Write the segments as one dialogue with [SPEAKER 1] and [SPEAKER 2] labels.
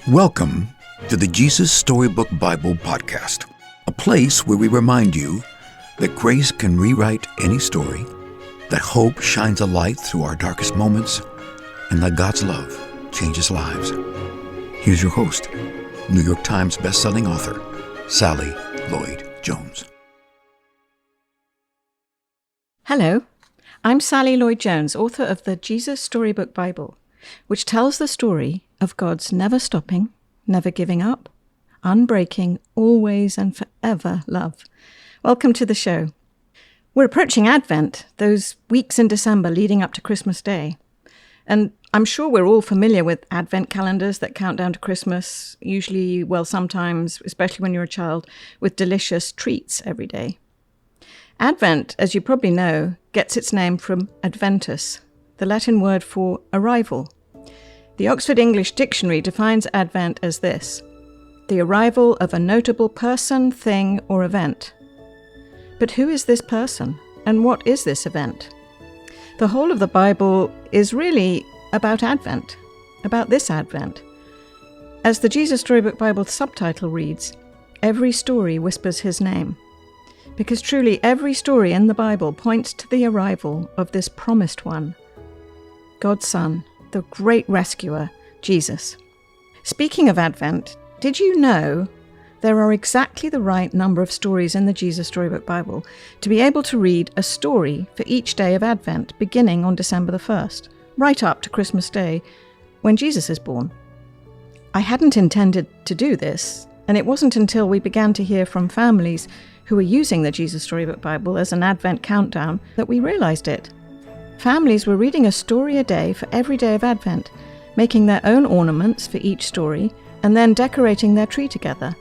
[SPEAKER 1] Welcome to the Jesus Storybook Bible podcast, a place where we remind you that grace can rewrite any story, that hope shines a light through our darkest moments, and that God's love changes lives. Here's your host, New York Times bestselling author, Sally Lloyd-Jones.
[SPEAKER 2] Hello, I'm Sally Lloyd-Jones, author of the Jesus Storybook Bible, which tells the story of God's never stopping, never giving up, unbreaking, always and forever love. Welcome to the show. We're approaching Advent, those weeks in December leading up to Christmas Day. And I'm sure we're all familiar with Advent calendars that count down to Christmas, usually, sometimes, especially when you're a child, with delicious treats every day. Advent, as you probably know, gets its name from adventus, the Latin word for arrival. The Oxford English Dictionary defines Advent as this: the arrival of a notable person, thing, or event. But who is this person, and what is this event? The whole of the Bible is really about Advent, about this Advent. As the Jesus Storybook Bible subtitle reads, every story whispers his name. Because truly every story in the Bible points to the arrival of this promised one, God's Son, the great rescuer, Jesus. Speaking of Advent, did you know there are exactly the right number of stories in the Jesus Storybook Bible to be able to read a story for each day of Advent, beginning on December the 1st, right up to Christmas Day, when Jesus is born? I hadn't intended to do this, and it wasn't until we began to hear from families who were using the Jesus Storybook Bible as an Advent countdown that we realized it. Families were reading a story a day for every day of Advent, making their own ornaments for each story, and then decorating their tree together.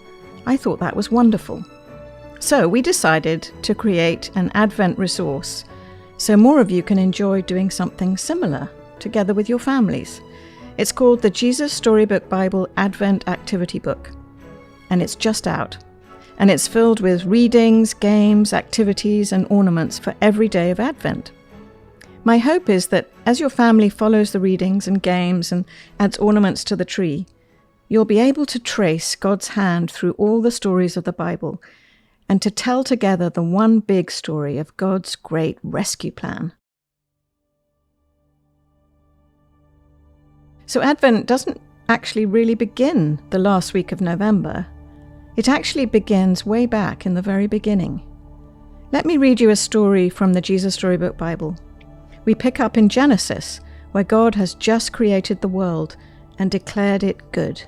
[SPEAKER 2] I thought that was wonderful. So we decided to create an Advent resource so more of you can enjoy doing something similar together with your families. It's called the Jesus Storybook Bible Advent Activity Book, and it's just out. And it's filled with readings, games, activities, and ornaments for every day of Advent. My hope is that as your family follows the readings and games and adds ornaments to the tree, you'll be able to trace God's hand through all the stories of the Bible and to tell together the one big story of God's great rescue plan. So Advent doesn't actually really begin the last week of November. It actually begins way back in the very beginning. Let me read you a story from the Jesus Storybook Bible. We pick up in Genesis, where God has just created the world and declared it good.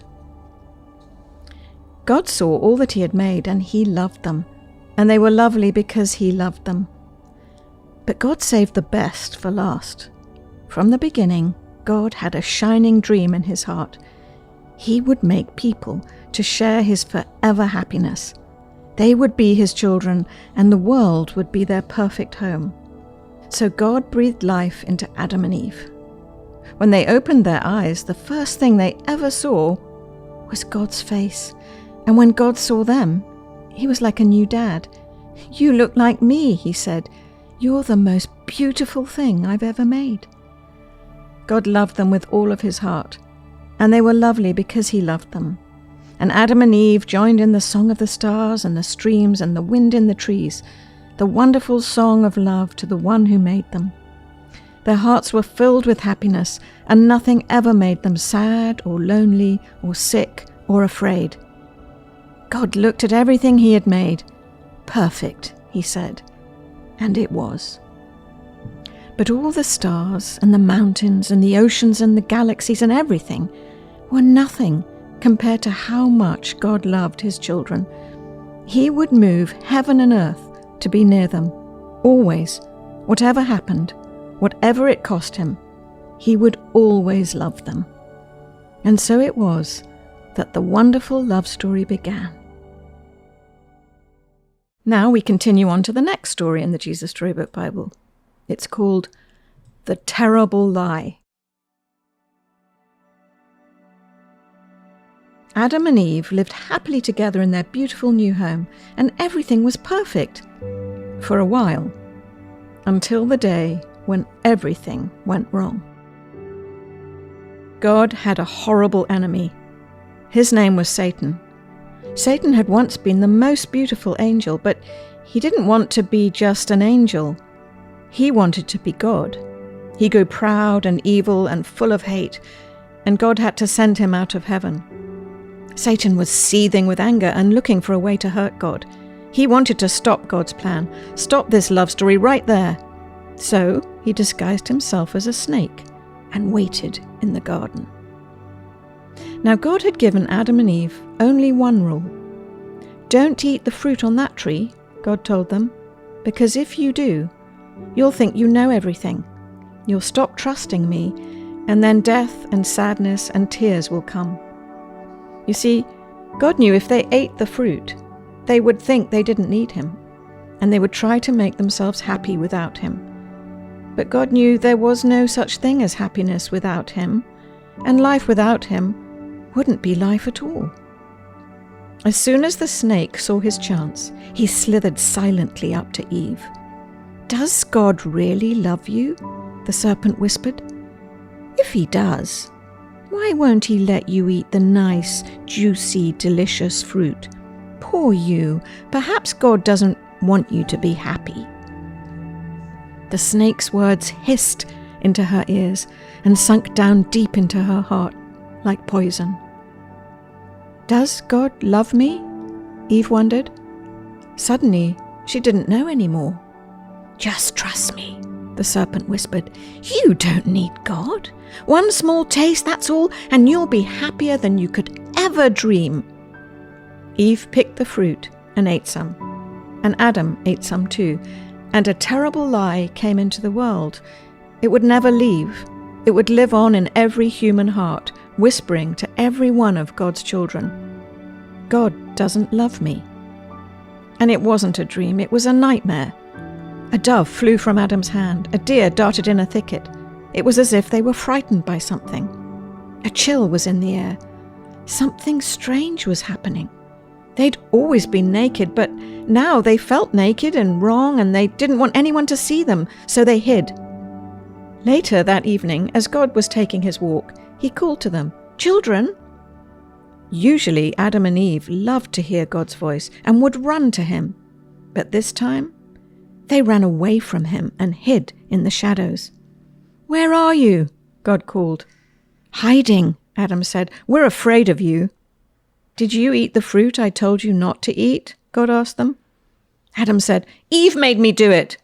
[SPEAKER 2] God saw all that he had made, and he loved them, and they were lovely because he loved them. But God saved the best for last. From the beginning, God had a shining dream in his heart. He would make people to share his forever happiness. They would be his children, and the world would be their perfect home. So God breathed life into Adam and Eve. When they opened their eyes, the first thing they ever saw was God's face. And when God saw them, he was like a new dad. "You look like me," he said. "You're the most beautiful thing I've ever made." God loved them with all of his heart, and they were lovely because he loved them. And Adam and Eve joined in the song of the stars and the streams and the wind in the trees, the wonderful song of love to the one who made them. Their hearts were filled with happiness, and nothing ever made them sad or lonely or sick or afraid. God looked at everything he had made. "Perfect," he said, and it was. But all the stars and the mountains and the oceans and the galaxies and everything were nothing compared to how much God loved his children. He would move heaven and earth to be near them, always, whatever happened, whatever it cost him, he would always love them. And so it was that the wonderful love story began. Now we continue on to the next story in the Jesus Storybook Bible. It's called The Terrible Lie. Adam and Eve lived happily together in their beautiful new home, and everything was perfect for a while, until the day when everything went wrong. God had a horrible enemy, His name was Satan. Satan had once been the most beautiful angel, but he didn't want to be just an angel. He wanted to be God. He grew proud and evil and full of hate, and God had to send him out of heaven. Satan was seething with anger and looking for a way to hurt God. He wanted to stop God's plan, stop this love story right there. So he disguised himself as a snake and waited in the garden. Now God had given Adam and Eve only one rule. Don't eat the fruit on that tree, God told them, because if you do, you'll think you know everything. You'll stop trusting me, and then death and sadness and tears will come. You see, God knew if they ate the fruit, they would think they didn't need him, and they would try to make themselves happy without him. But God knew there was no such thing as happiness without him, and life without him wouldn't be life at all. As soon as the snake saw his chance, he slithered silently up to Eve. "Does God really love you?" the serpent whispered. "If he does, why won't he let you eat the nice, juicy, delicious fruit? Poor you. Perhaps God doesn't want you to be happy." The snake's words hissed into her ears and sunk down deep into her heart like poison. Does God love me? Eve wondered. Suddenly, she didn't know anymore. "Just trust me," the serpent whispered. "You don't need God. One small taste, that's all, and you'll be happier than you could ever dream." Eve picked the fruit and ate some, and Adam ate some too, and a terrible lie came into the world. It would never leave. It would live on in every human heart, whispering to every one of God's children, "God doesn't love me." And it wasn't a dream, it was a nightmare. A dove flew from Adam's hand, a deer darted in a thicket. It was as if they were frightened by something. A chill was in the air. Something strange was happening. They'd always been naked, but now they felt naked and wrong, and they didn't want anyone to see them, so they hid. Later that evening, as God was taking his walk, he called to them, "Children!" Usually Adam and Eve loved to hear God's voice and would run to him. But this time, they ran away from him and hid in the shadows. "Where are you?" God called. "Hiding," Adam said. "We're afraid of you." "Did you eat the fruit I told you not to eat?" God asked them. Adam said, "Eve made me do it."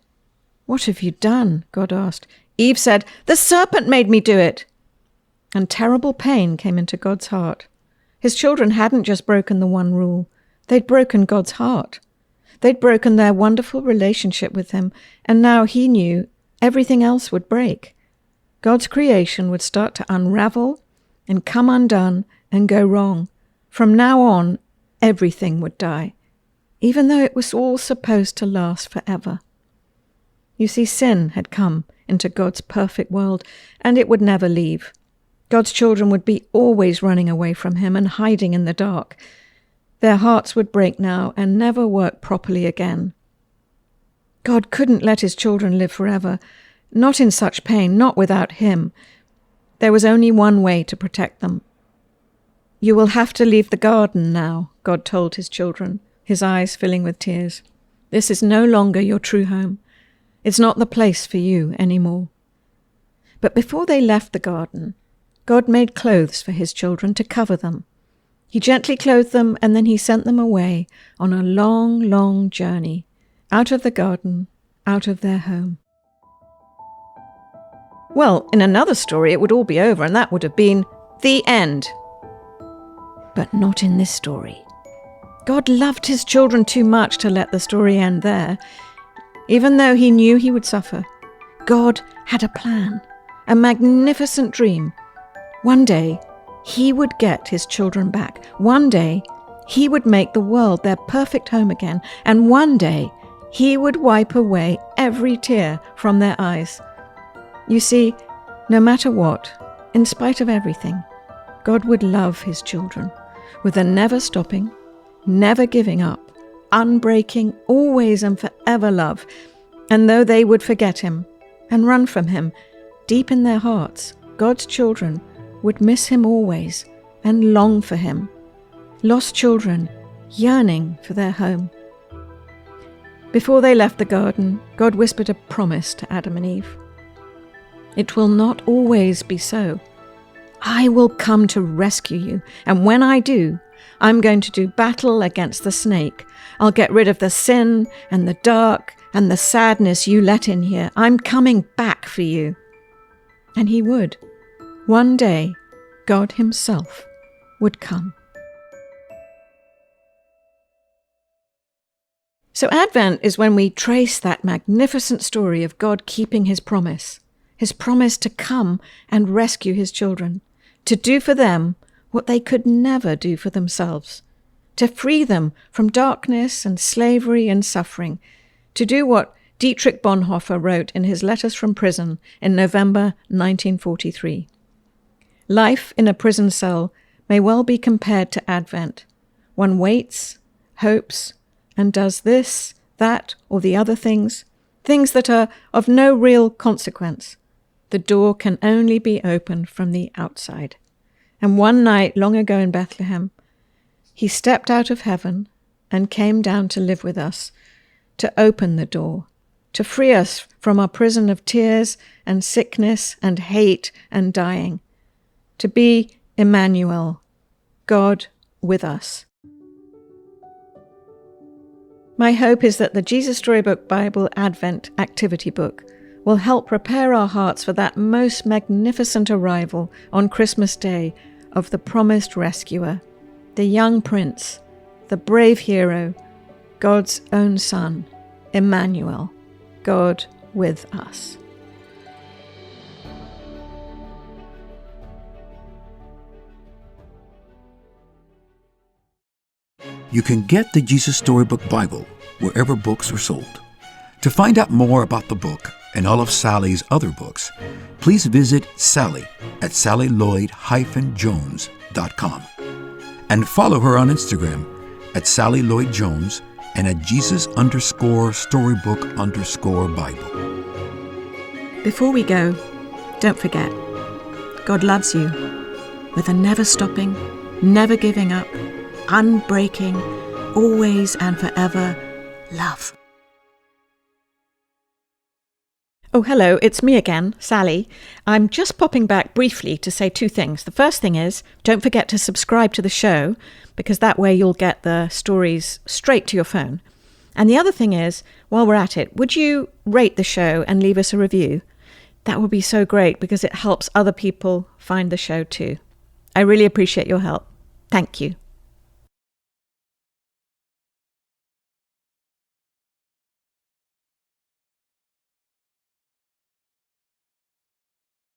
[SPEAKER 2] "What have you done?" God asked. Eve said, "The serpent made me do it." And terrible pain came into God's heart. His children hadn't just broken the one rule. They'd broken God's heart. They'd broken their wonderful relationship with him, and now he knew everything else would break. God's creation would start to unravel and come undone and go wrong. From now on, everything would die, even though it was all supposed to last forever. You see, sin had come into God's perfect world, and it would never leave. God's children would be always running away from him and hiding in the dark. Their hearts would break now and never work properly again. God couldn't let his children live forever, not in such pain, not without him. There was only one way to protect them. "You will have to leave the garden now," God told his children, his eyes filling with tears. "This is no longer your true home. It's not the place for you anymore." But before they left the garden, God made clothes for his children to cover them. He gently clothed them, and then he sent them away on a long, long journey, out of the garden, out of their home. Well, in another story it would all be over, and that would have been the end. But not in this story. God loved his children too much to let the story end there. Even though he knew he would suffer, God had a plan, a magnificent dream. One day, he would get his children back. One day, he would make the world their perfect home again. And one day, he would wipe away every tear from their eyes. You see, no matter what, in spite of everything, God would love his children with a never stopping, never giving up, unbreaking, always and forever love. And though they would forget him and run from him, deep in their hearts, God's children would miss him always and long for him. Lost children yearning for their home. Before they left the garden, God whispered a promise to Adam and Eve. It will not always be so. I will come to rescue you, and when I do, I'm going to do battle against the snake. I'll get rid of the sin and the dark and the sadness you let in here. I'm coming back for you. And he would. One day, God himself would come. So Advent is when we trace that magnificent story of God keeping his promise to come and rescue his children, to do for them what they could never do for themselves, to free them from darkness and slavery and suffering, to do what Dietrich Bonhoeffer wrote in his letters from prison in November 1943. Life in a prison cell may well be compared to Advent. One waits, hopes, and does this, that, or the other things that are of no real consequence. The door can only be opened from the outside. And one night long ago in Bethlehem, he stepped out of heaven and came down to live with us, to open the door, to free us from our prison of tears and sickness and hate and dying, to be Emmanuel, God with us. My hope is that the Jesus Storybook Bible Advent Activity Book will help prepare our hearts for that most magnificent arrival on Christmas Day of the promised rescuer, the young prince, the brave hero, God's own Son, Emmanuel, God with us.
[SPEAKER 1] You can get the Jesus Storybook Bible wherever books are sold. To find out more about the book and all of Sally's other books, please visit Sally at SallyLloyd-Jones.com and follow her on Instagram at Sally Lloyd-Jones and at Jesus_Storybook_Bible.
[SPEAKER 2] Before we go, don't forget, God loves you with a never stopping, never giving up, unbreaking, always and forever love. Oh, hello, it's me again, Sally. I'm just popping back briefly to say two things. The first thing is, don't forget to subscribe to the show, because that way you'll get the stories straight to your phone. And the other thing is, while we're at it, would you rate the show and leave us a review? That would be so great, because it helps other people find the show too. I really appreciate your help. Thank you.